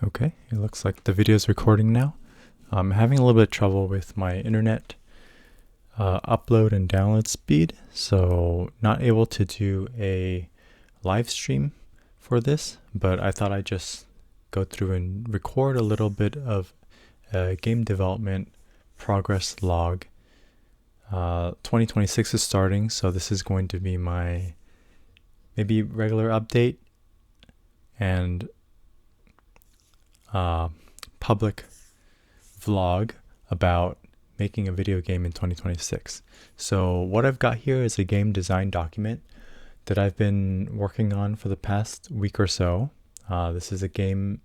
Okay, it looks like the video is recording now. I'm having a little bit of trouble with my internet upload and download speed, so not able to do a live stream for this, but I thought I'd just go through and record a little bit of a game development progress log. 2026 is starting, so this is going to be my maybe regular update and public vlog about making a video game in 2026. So what I've got here is a game design document that I've been working on for the past week or so. This is a game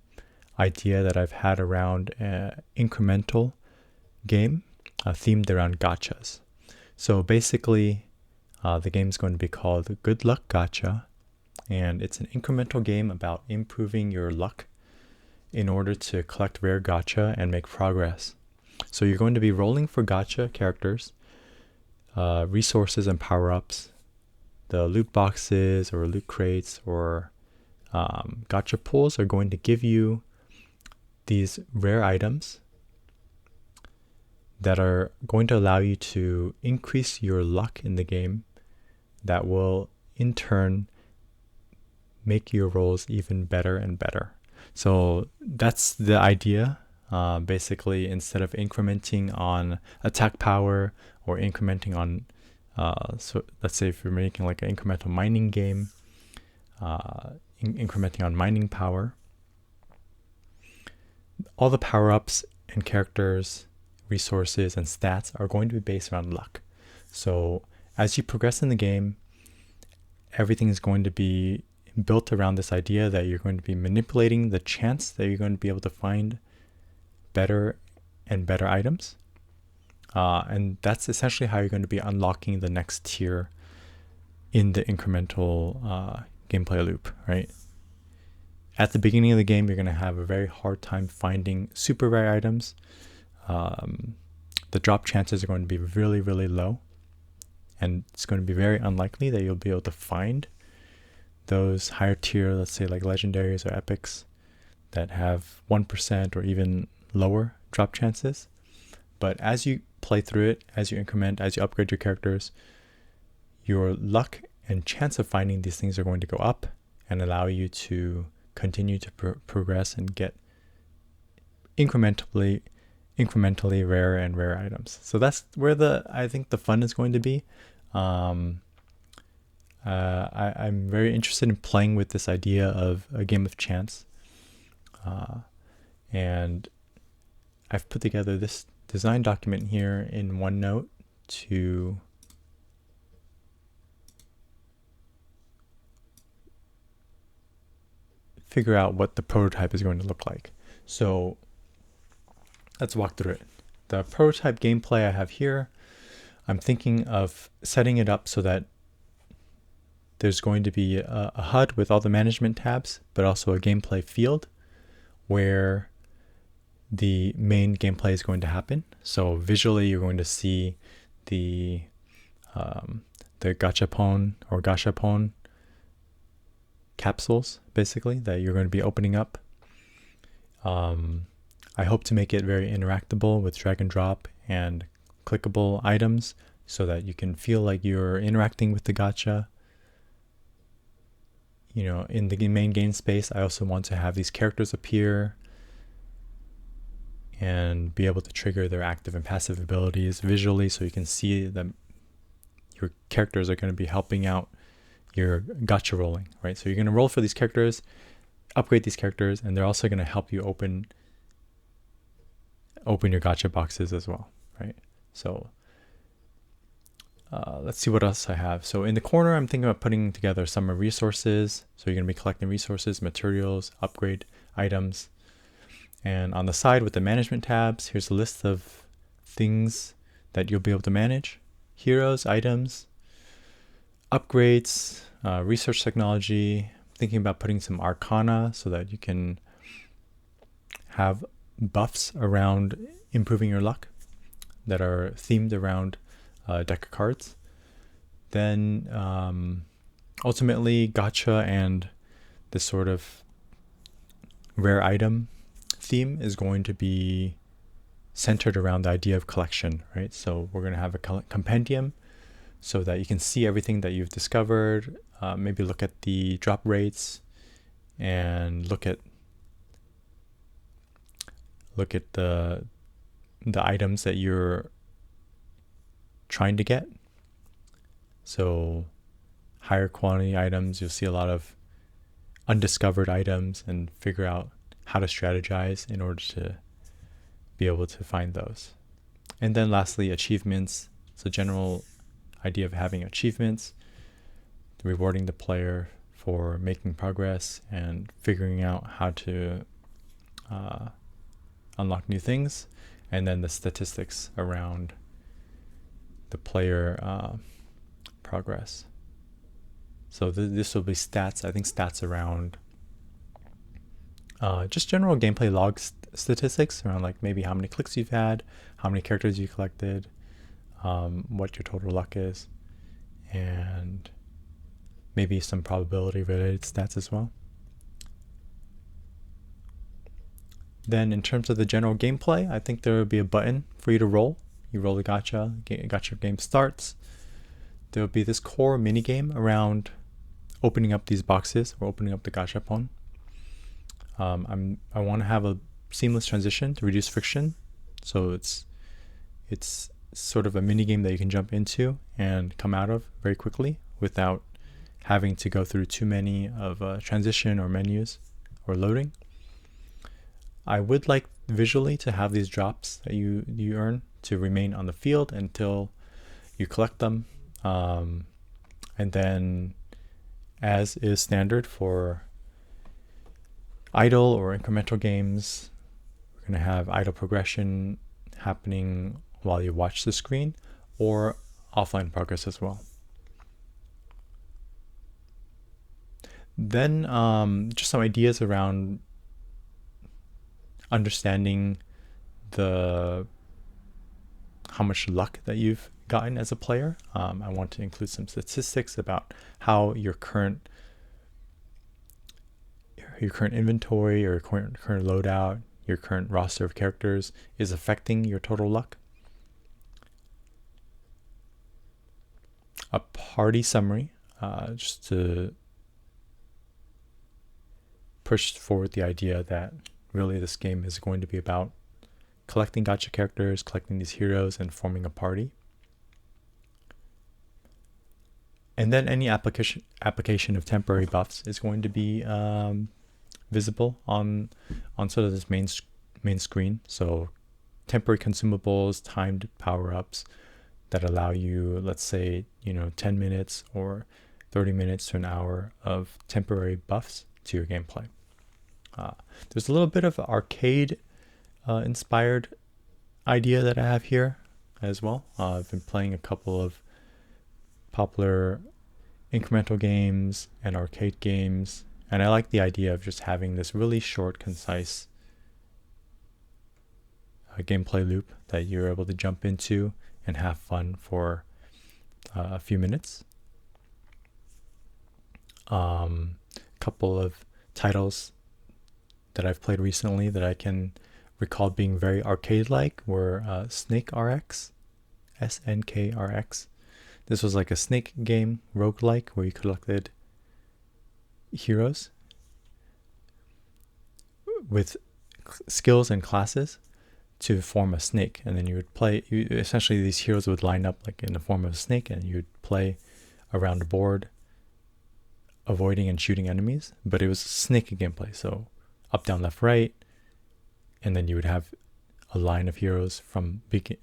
idea that I've had around an incremental game themed around gachas. So basically, the game is going to be called Good Luck Gacha, and it's an incremental game about improving your luck in order to collect rare gacha and make progress. So you're going to be rolling for gacha characters, resources and power-ups, the loot boxes or loot crates or gacha pools are going to give you these rare items that are going to allow you to increase your luck in the game that will in turn make your rolls even better and better. So that's the idea. Basically, instead of incrementing on attack power or incrementing on, so let's say if you're making like an incremental mining game, incrementing on mining power, all the power-ups and characters, resources, and stats are going to be based around luck. So as you progress in the game, everything is going to be built around this idea that you're going to be manipulating the chance that you're going to be able to find better and better items. And that's essentially how you're going to be unlocking the next tier in the incremental gameplay loop, right? At the beginning of the game, you're going to have a very hard time finding super rare items. The drop chances are going to be really, really low. And it's going to be very unlikely that you'll be able to find those higher tier, let's say like legendaries or epics that have 1% or even lower drop chances. But as you play through it, as you increment, as you upgrade your characters, your luck and chance of finding these things are going to go up and allow you to continue to progress and get incrementally rarer and rarer items. So that's where I think the fun is going to be. I'm very interested in playing with this idea of a game of chance. And I've put together this design document here in OneNote to figure out what the prototype is going to look like. So let's walk through it. The prototype gameplay I have here, I'm thinking of setting it up so that there's going to be a HUD with all the management tabs, but also a gameplay field where the main gameplay is going to happen. So visually, you're going to see the gachapon or gashapon capsules, basically, that you're going to be opening up. I hope to make it very interactable with drag and drop and clickable items so that you can feel like you're interacting with the gacha. You know, in the main game space, I also want to have these characters appear and be able to trigger their active and passive abilities visually so you can see that your characters are going to be helping out your gacha rolling, right? So you're going to roll for these characters, upgrade these characters, and they're also going to help you open your gacha boxes as well, right? So let's see what else I have. So in the corner, I'm thinking about putting together some resources. So you're going to be collecting resources, materials, upgrade items. And on the side with the management tabs, here's a list of things that you'll be able to manage. Heroes, items, upgrades, research technology. Thinking about putting some arcana so that you can have buffs around improving your luck that are themed around deck of cards. Then ultimately gacha and this sort of rare item theme is going to be centered around the idea of collection, right? So we're going to have a compendium so that you can see everything that you've discovered, maybe look at the drop rates and look at the items that you're trying to get. So higher quantity items, you'll see a lot of undiscovered items and figure out how to strategize in order to be able to find those. And then lastly, achievements. So general idea of having achievements, rewarding the player for making progress and figuring out how to unlock new things, and then the statistics around the player progress. So this will be stats. I think stats around just general gameplay log statistics around like maybe how many clicks you've had, how many characters you collected, what your total luck is, and maybe some probability related stats as well. Then in terms of the general gameplay, I think there will be a button for you to roll. You roll the gacha game starts. There will be this core mini game around opening up these boxes or opening up the gachapon. I want to have a seamless transition to reduce friction. So it's sort of a mini game that you can jump into and come out of very quickly without having to go through too many of transition or menus or loading. I would like visually to have these drops that you earn to remain on the field until you collect them. And then, as is standard for idle or incremental games, we're going to have idle progression happening while you watch the screen, or offline progress as well. Then just some ideas around understanding how much luck that you've gotten as a player. I want to include some statistics about how your current inventory or your current loadout, your current roster of characters is affecting your total luck. A party summary, just to push forward the idea that really this game is going to be about collecting gacha characters, collecting these heroes, and forming a party. And then any application of temporary buffs is going to be visible on sort of this main screen. So temporary consumables, timed power-ups that allow you, let's say, 10 minutes or 30 minutes to an hour of temporary buffs to your gameplay. There's a little bit of arcade inspired idea that I have here as well. I've been playing a couple of popular incremental games and arcade games, and I like the idea of just having this really short, concise gameplay loop that you're able to jump into and have fun for a few minutes. Couple of titles that I've played recently that I can recall being very arcade-like were Snake RX, SNKRX. This was like a snake game, roguelike, where you collected heroes with skills and classes to form a snake, and then you would play. Essentially, these heroes would line up like in the form of a snake, and you would play around the board, avoiding and shooting enemies. But it was snake gameplay, so up, down, left, right, and then you would have a line of heroes from the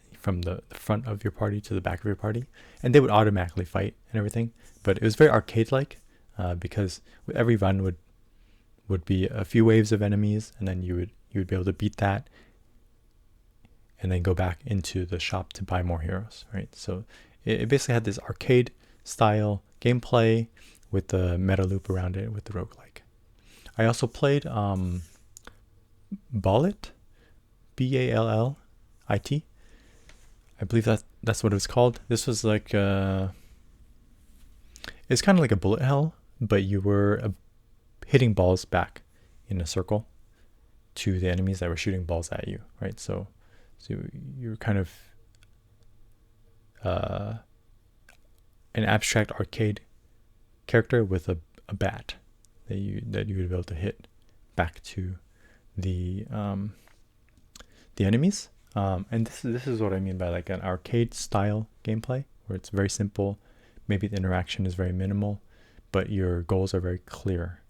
front of your party to the back of your party, and they would automatically fight and everything. But it was very arcade-like because with every run would be a few waves of enemies, and then you would be able to beat that, and then go back into the shop to buy more heroes, right? So it basically had this arcade style gameplay with the meta loop around it with the roguelike. I also played Ballit, Ballit. I believe that's what it was called. This was like it's kind of like a bullet hell, but you were hitting balls back in a circle, to the enemies that were shooting balls at you, right? So you're kind of an abstract arcade character with a bat that you would be able to hit back to the enemies. And this is what I mean by like an arcade style gameplay, where it's very simple. Maybe the interaction is very minimal, but your goals are very clear.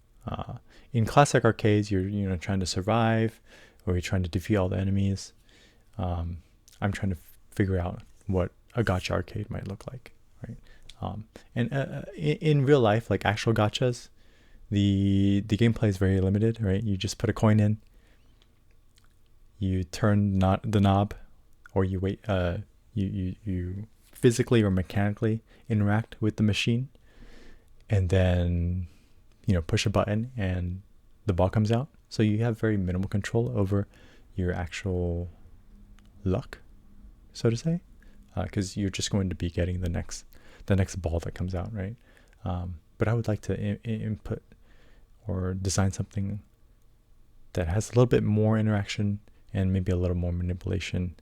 In classic arcades, you're trying to survive, or you're trying to defeat all the enemies. I'm trying to figure out what a gacha arcade might look like, right? In real life, like actual gachas, the gameplay is very limited, right? You just put a coin in, you turn the knob, or you wait. You physically or mechanically interact with the machine, and then push a button and the ball comes out. So you have very minimal control over your actual luck, so to say, because you're just going to be getting the next ball that comes out, right? But I would like to input or design something that has a little bit more interaction and maybe a little more manipulation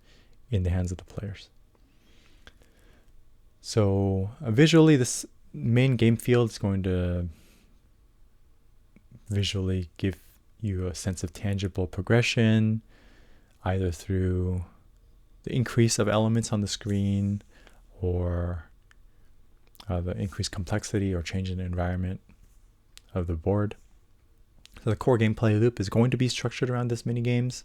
in the hands of the players. So visually, this main game field is going to visually give you a sense of tangible progression, either through the increase of elements on the screen, or the increased complexity or change in the environment of the board. So the core gameplay loop is going to be structured around this mini games.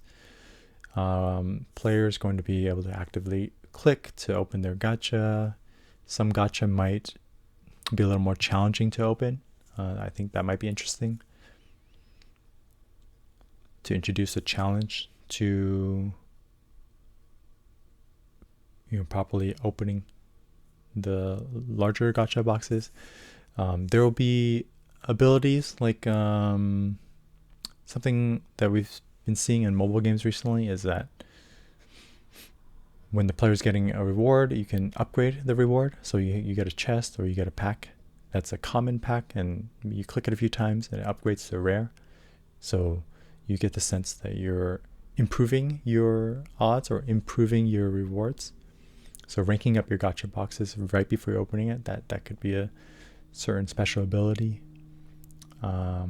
Players going to be able to actively click to open their gacha. Some gacha might be a little more challenging to open. I think that might be interesting, to introduce a challenge to properly opening the larger gacha boxes. There will be abilities like something that we've been seeing in mobile games recently is that when the player's getting a reward, you can upgrade the reward. So you get a chest or you get a pack that's a common pack, and you click it a few times and it upgrades to rare. So you get the sense that you're improving your odds or improving your rewards. So ranking up your gacha boxes right before you're opening it, that could be a certain special ability. I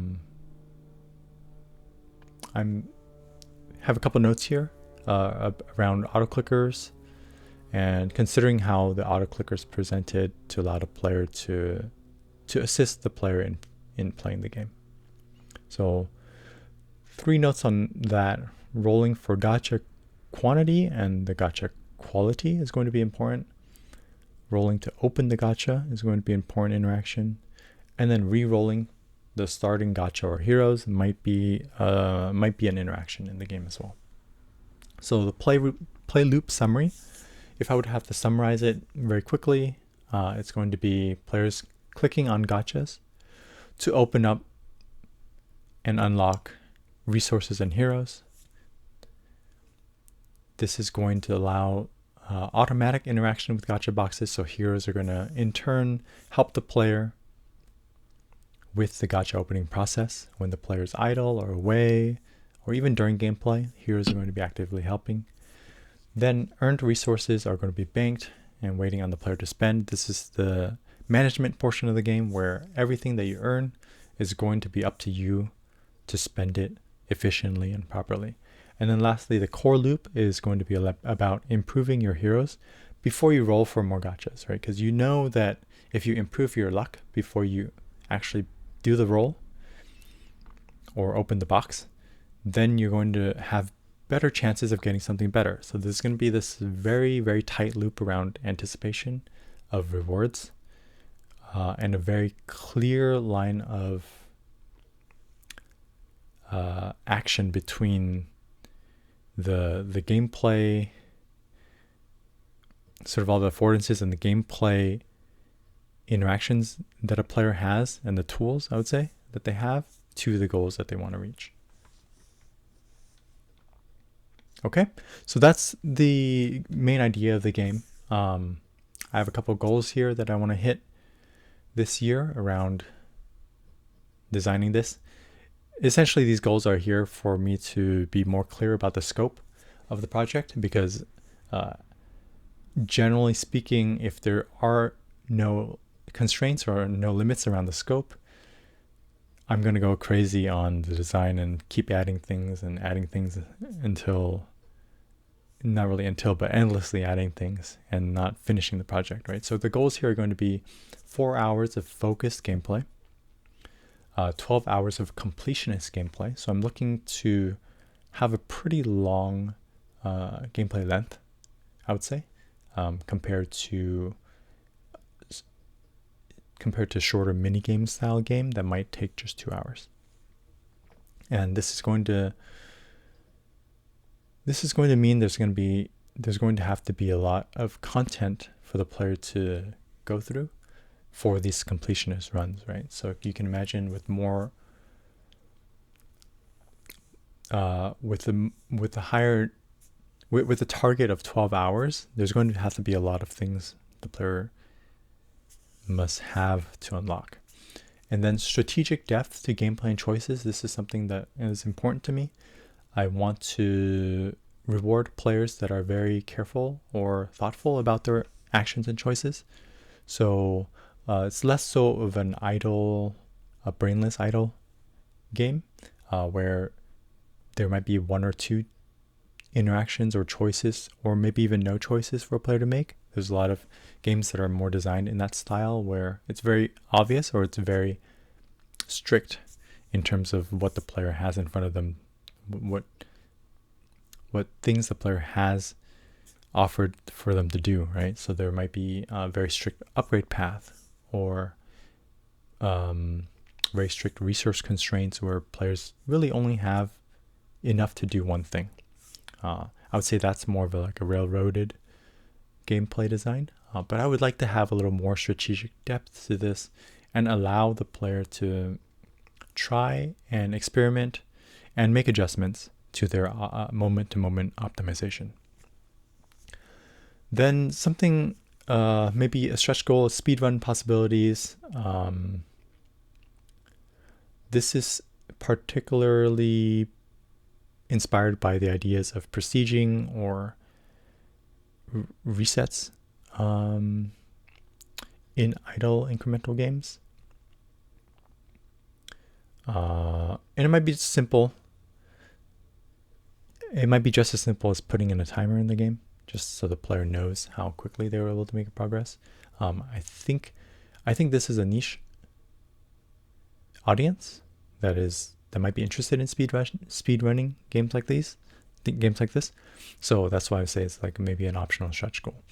have a couple notes here around auto clickers, and considering how the auto clickers presented to allow the player to assist the player in playing the game. So 3 notes on that. Rolling for gacha quantity and the gacha quality is going to be important. Rolling to open the gacha is going to be important interaction. And then re-rolling the starting gacha or heroes might be an interaction in the game as well. So the play loop summary, if I would have to summarize it very quickly, it's going to be players clicking on gachas to open up and unlock resources and heroes. This is going to allow automatic interaction with gacha boxes, so heroes are going to in turn help the player with the gacha opening process. When the player is idle or away, or even during gameplay, heroes are going to be actively helping. Then earned resources are going to be banked and waiting on the player to spend. This is the management portion of the game, where everything that you earn is going to be up to you to spend it efficiently and properly. And then lastly, the core loop is going to be about improving your heroes before you roll for more gachas, right? Because you know that if you improve your luck before you actually do the roll or open the box, then you're going to have better chances of getting something better. So there's going to be this very, very tight loop around anticipation of rewards, and a very clear line of action between the gameplay, sort of all the affordances and the gameplay interactions that a player has, and the tools, I would say, that they have to the goals that they want to reach. Okay, so that's the main idea of the game. I have a couple of goals here that I want to hit this year around designing this. essentially these goals are here for me to be more clear about the scope of the project, because generally speaking, if there are no constraints or no limits around the scope, I'm going to go crazy on the design and keep adding things until, not really until, but endlessly adding things and not finishing the project, right? So the goals here are going to be 4 hours of focused gameplay, 12 hours of completionist gameplay. So I'm looking to have a pretty long gameplay length, I would say, compared to shorter mini game style game that might take just 2 hours. And this is going to mean there's going to have to be a lot of content for the player to go through for these completionist runs, right? So you can imagine with more with the target of 12 hours, there's going to have to be a lot of things the player must have to unlock. And then strategic depth to gameplay and choices. This is something that is important to me. I want to reward players that are very careful or thoughtful about their actions and choices. So it's less so of an brainless idle game where there might be one or two interactions or choices, or maybe even no choices for a player to make. There's a lot of games that are more designed in that style where it's very obvious or it's very strict in terms of what the player has in front of them, what things the player has offered for them to do, right? So there might be a very strict upgrade path, or very strict resource constraints where players really only have enough to do one thing. I would say that's more of a railroaded gameplay design, but I would like to have a little more strategic depth to this and allow the player to try and experiment and make adjustments to their moment-to-moment optimization. Then something, maybe a stretch goal, speedrun possibilities. This is particularly inspired by the ideas of prestiging or resets in idle incremental games. And it might be simple. It might be just as simple as putting in a timer in the game, just so the player knows how quickly they were able to make progress. I think this is a niche audience that might be interested in speedrunning games like this. So that's why I say it's maybe an optional stretch goal.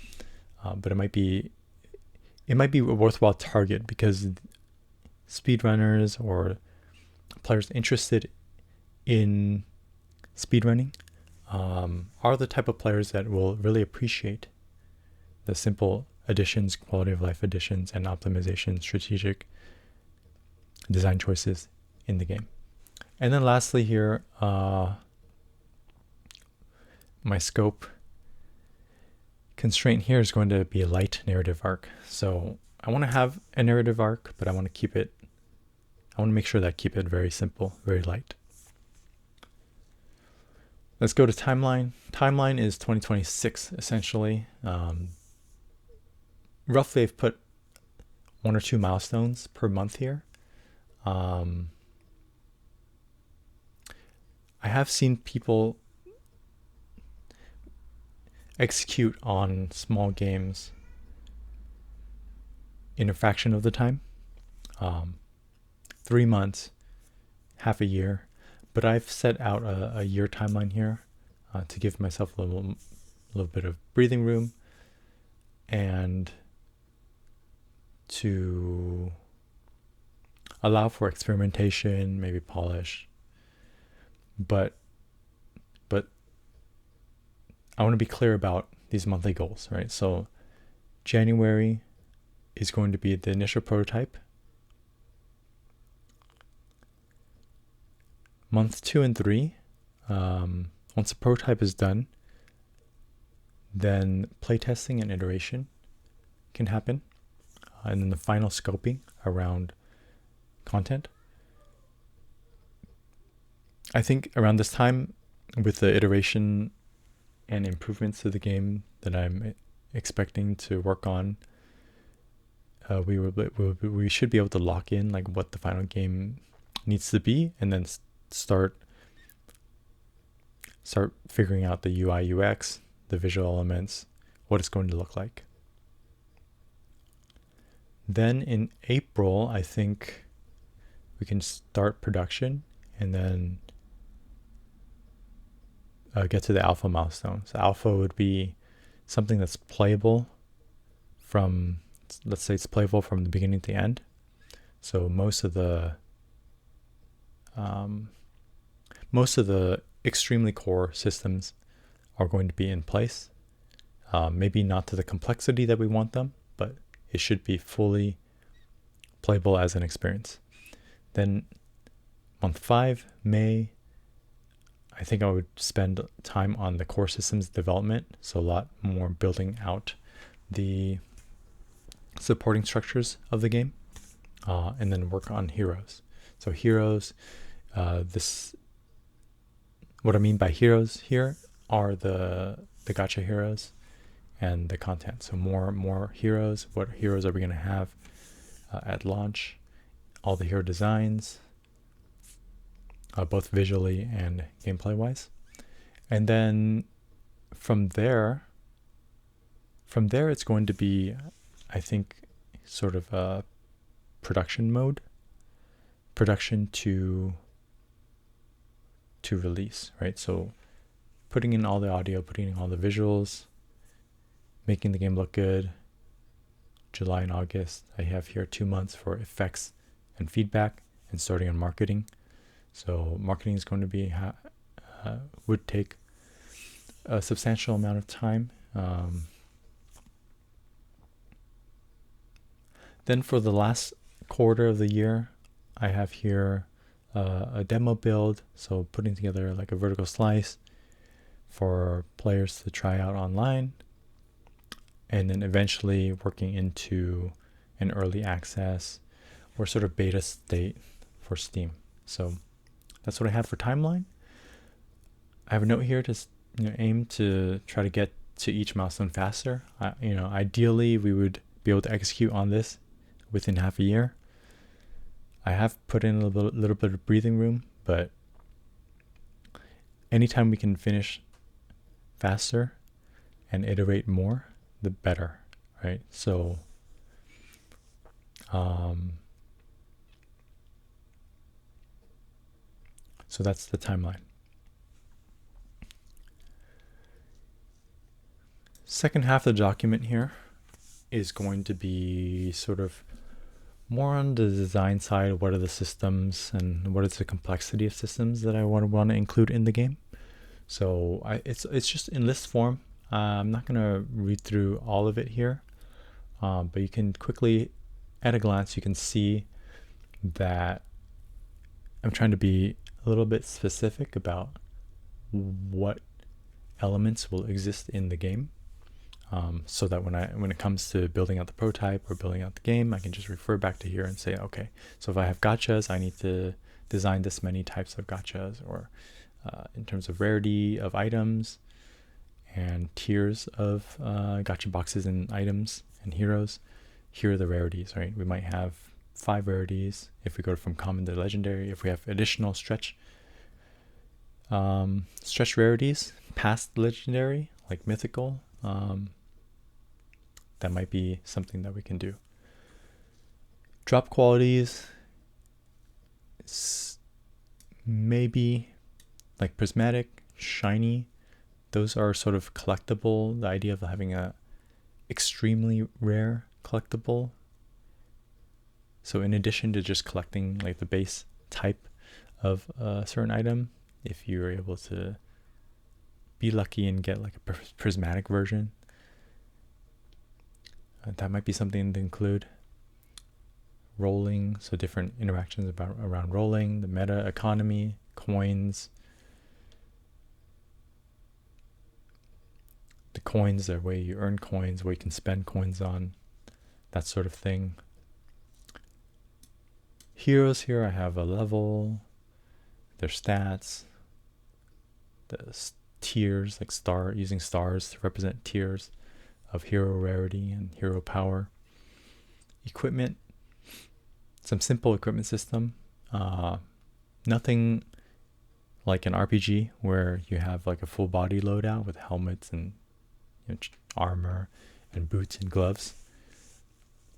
But it might be a worthwhile target, because speedrunners or players interested in speedrunning are the type of players that will really appreciate the simple additions, quality of life additions, and optimization, strategic design choices in the game. And then lastly here, my scope constraint here is going to be a light narrative arc. So I want to have a narrative arc, but I want to make sure that I keep it very simple, very light. Let's go to timeline. Timeline is 2026, essentially. Roughly, I've put 1 or 2 milestones per month here. I have seen people execute on small games in a fraction of the time, 3 months, half a year. But I've set out a year timeline here to give myself a little bit of breathing room and to allow for experimentation, maybe polish. But I want to be clear about these monthly goals, right? So January is going to be the initial prototype. Month 2 and 3, once the prototype is done, then playtesting and iteration can happen. And then the final scoping around content. I think around this time, with the iteration and improvements to the game that I'm expecting to work on, we should be able to lock in like what the final game needs to be, and then start figuring out the UI UX, the visual elements, what it's going to look like. Then in April, I think we can start production and then get to the alpha milestone. So alpha would be something that's playable from, let's say it's playable from the beginning to the end. So most of the extremely core systems are going to be in place. Maybe not to the complexity that we want them, but it should be fully playable as an experience. Then month 5, May, I think I would spend time on the core systems development. So a lot more building out the supporting structures of the game, and then work on heroes. So heroes, what I mean by heroes here are the gacha heroes and the content. So more heroes. What heroes are we going to have at launch? All the hero designs, both visually and gameplay wise. And then from there it's going to be, I think, sort of a production mode, production to release, right? So putting in all the audio, putting in all the visuals, making the game look good. July and August, I have here 2 months for effects and feedback, and starting on marketing. So marketing is going to be would take a substantial amount of time. Then for the last quarter of the year, I have here a demo build, so putting together like a vertical slice for players to try out online, and then eventually working into an early access or sort of beta state for Steam. So that's what I have for timeline. I have a note here to aim to try to get to each milestone faster. Ideally we would be able to execute on this within half a year. I have put in a little bit of breathing room, but anytime we can finish faster and iterate more, the better, right? So so that's the timeline. Second half of the document here is going to be sort of more on the design side. What are the systems and what is the complexity of systems that I want to include in the game? So it's just in list form. I'm not going to read through all of it here, but you can quickly, at a glance, you can see that I'm trying to be a little bit specific about what elements will exist in the game. So that when it comes to building out the prototype or building out the game, I can just refer back to here and say, okay, so if I have gachas, I need to design this many types of gachas, or in terms of rarity of items and tiers of gacha boxes and items and heroes, here are the rarities, right? We might have 5 rarities if we go from common to legendary. If we have additional stretch rarities past legendary, like mythical, that might be something that we can do. Drop qualities, maybe like prismatic, shiny. Those are sort of collectible. The idea of having a extremely rare collectible. So in addition to just collecting like the base type of a certain item, if you're able to be lucky and get like a prismatic version, that might be something to include. Rolling, so different interactions around rolling, the meta economy, coins. The coins, the way you earn coins, where you can spend coins on, that sort of thing. Heroes, here I have a level, their stats, tiers, like using stars to represent tiers of hero rarity and hero power. Equipment, some simple equipment system. Nothing like an RPG where you have like a full body loadout with helmets and armor and boots and gloves.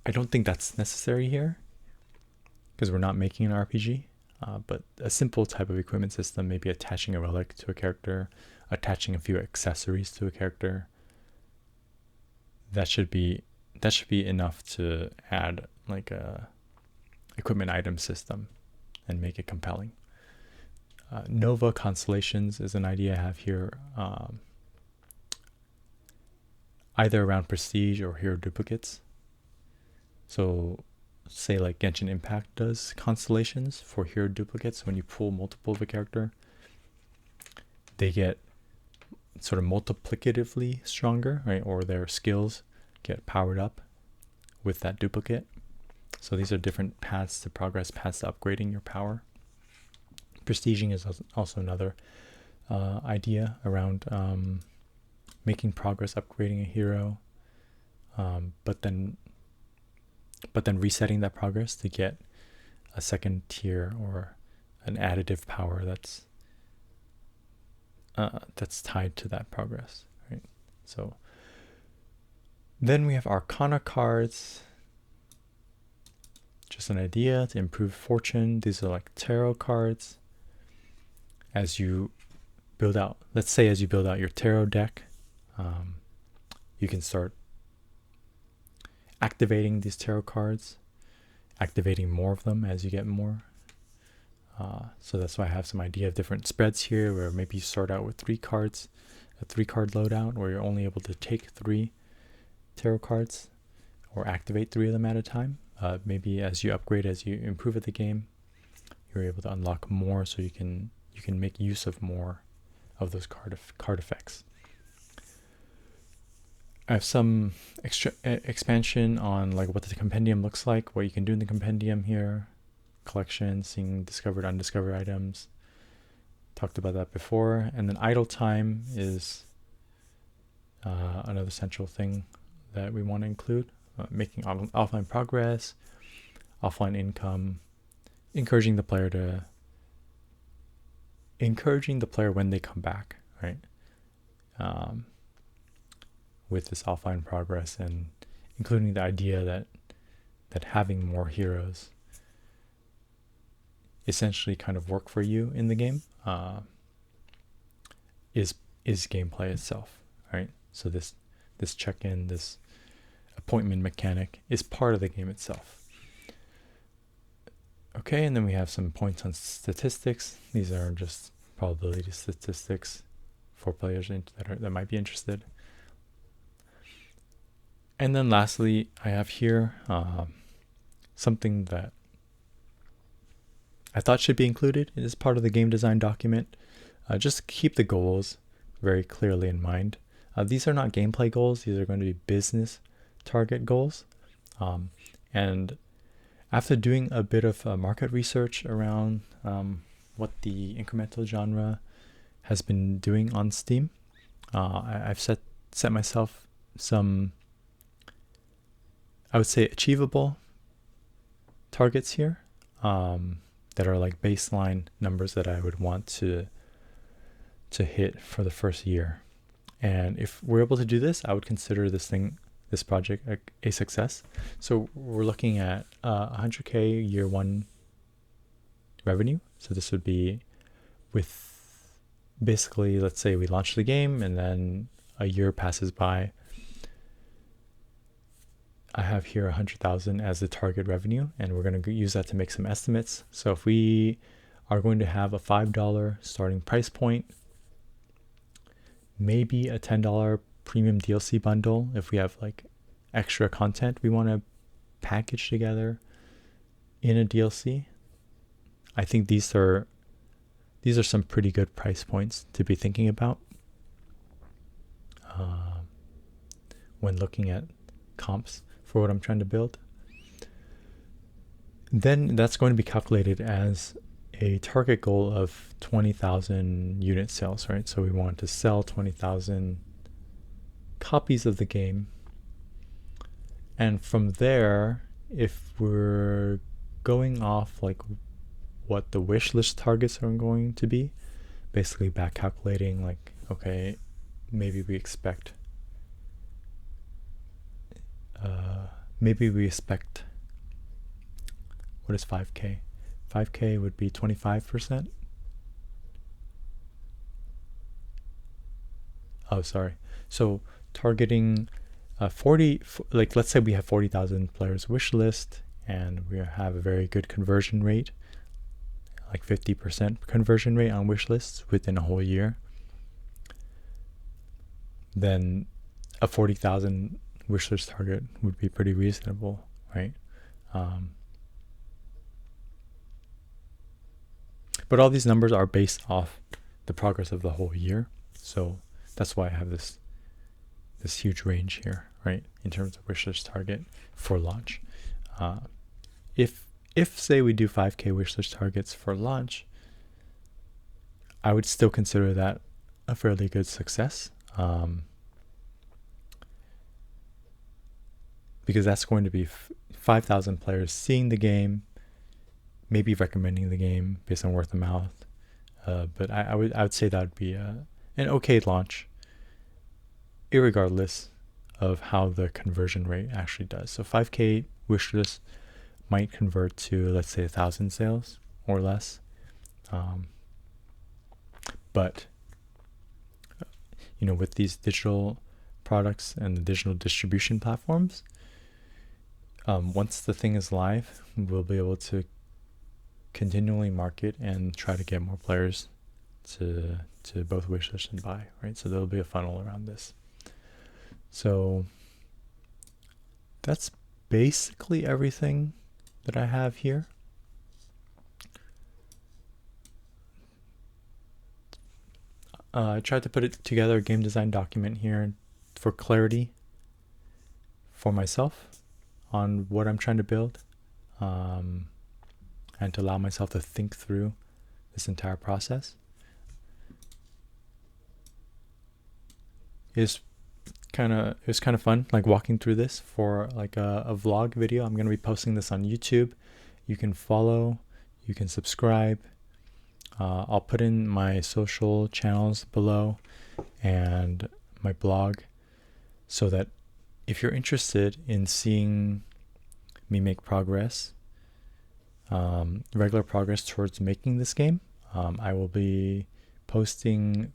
I don't think that's necessary here because we're not making an RPG. But a simple type of equipment system, maybe attaching a relic to a character, attaching a few accessories to a character. That should be enough to add like a equipment item system and make it compelling. Nova constellations is an idea I have here, either around prestige or hero duplicates. So say like Genshin Impact does constellations for hero duplicates. When you pull multiple of a character, they get sort of multiplicatively stronger, right? Or their skills get powered up with that duplicate. So these are different paths to progress, paths to upgrading your power. Prestiging is also another idea around making progress, upgrading a hero, but then resetting that progress to get a second tier or an additive power that's tied to that progress, right? So then we have Arcana cards. Just an idea to improve fortune. These are like tarot cards. As you build out, let's say as you build out your tarot deck, you can start activating these tarot cards, activating more of them as you get more. So that's why I have some idea of different spreads here, where maybe you start out with 3 cards, a 3-card loadout, where you're only able to take 3 tarot cards or activate 3 of them at a time. Maybe as you upgrade, as you improve at the game, you're able to unlock more, so you can make use of more of those card effects. I have some extra expansion on like what the compendium looks like, what you can do in the compendium here, collection, seeing discovered, undiscovered items. Talked about that before. And then idle time is another central thing that we want to include. Making offline progress, offline income, encouraging the player when they come back, right? With this offline progress, and including the idea that having more heroes essentially kind of work for you in the game is gameplay itself, right? So this check-in, this appointment mechanic is part of the game itself. Okay, and then we have some points on statistics. These are just probability statistics for players that might be interested. And then lastly, I have here something that I thought should be included. It is part of the game design document. Just keep the goals very clearly in mind. These are not gameplay goals. These are going to be business target goals. And after doing a bit of market research around what the incremental genre has been doing on Steam, I've set myself some, I would say, achievable targets here that are like baseline numbers that I would want to hit for the first year. And if we're able to do this, I would consider this project a success. So we're looking at 100K year 1 revenue. So this would be with basically, let's say we launch the game and then a year passes by. I have here 100,000 as the target revenue, and we're going to use that to make some estimates. So if we are going to have a $5 starting price point, maybe a $10 premium DLC bundle, if we have like extra content we want to package together in a DLC. I think these are some pretty good price points to be thinking about when looking at comps for what I'm trying to build. Then that's going to be calculated as a target goal of 20,000 unit sales, right? So we want to sell 20,000 copies of the game. And from there, if we're going off like what the wish list targets are going to be, basically back calculating like, okay, maybe we expect what is 5k? 5k would be 25%. Oh, sorry. So targeting 40, like let's say we have 40,000 players wish list and we have a very good conversion rate, like 50% conversion rate on wish lists within a whole year, then a 40,000 wish list target would be pretty reasonable, right? But all these numbers are based off the progress of the whole year. So that's why I have this huge range here, right? In terms of wish list target for launch. If say we do 5k wish list targets for launch, I would still consider that a fairly good success. Because that's going to be 5,000 players seeing the game, maybe recommending the game based on word of mouth. But I would say that would be an okay launch, irregardless of how the conversion rate actually does. So 5k wish list might convert to, let's say, 1,000 sales or less. But with these digital products and the digital distribution platforms, once the thing is live, we'll be able to continually market and try to get more players to both wishlist and buy, right? So there'll be a funnel around this. So that's basically everything that I have here. I tried to put it together, a game design document here for clarity for myself on what I'm trying to build, and to allow myself to think through this entire process. It was kind of fun, like walking through this for like a vlog video. I'm going to be posting this on YouTube. You can follow, you can subscribe. I'll put in my social channels below and my blog, so that if you're interested in seeing me make progress, regular progress towards making this game, I will be posting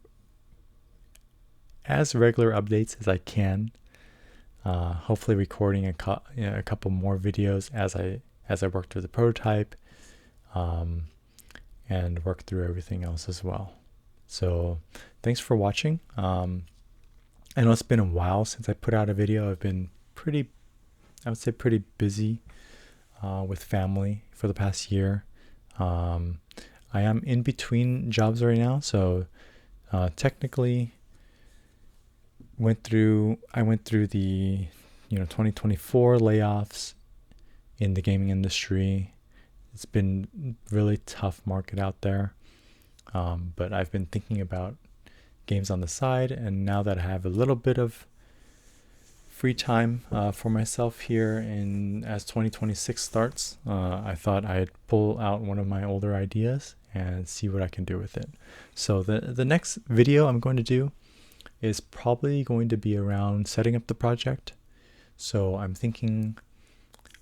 as regular updates as I can. Hopefully recording a couple more videos as I work through the prototype, and work through everything else as well. So thanks for watching. I know it's been a while since I put out a video. I've been pretty busy with family for the past year. I am in between jobs right now, so technically I went through the 2024 layoffs in the gaming industry. It's been really tough market out there, but I've been thinking about games on the side, and now that I have a little bit of free time for myself here as 2026 starts, I thought I'd pull out one of my older ideas and see what I can do with it. So the next video I'm going to do is probably going to be around setting up the project. So I'm thinking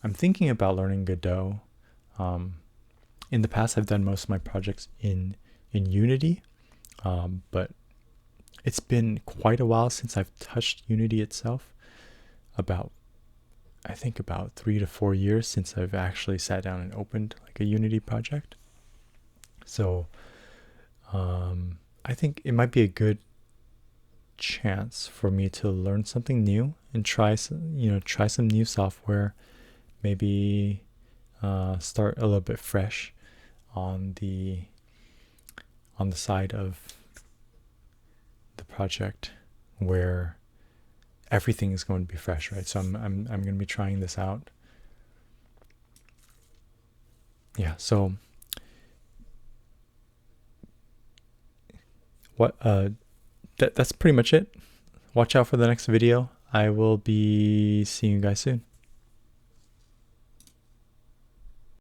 about learning Godot. In the past, I've done most of my projects in Unity, but it's been quite a while since I've touched Unity itself. I think about 3 to 4 years since I've actually sat down and opened like a Unity project. So I think it might be a good chance for me to learn something new and try some new software, maybe start a little bit fresh on the side of the project where everything is going to be fresh, right? So I'm going to be trying this out. Yeah, so That's pretty much it. Watch out for the next video. I will be seeing you guys soon.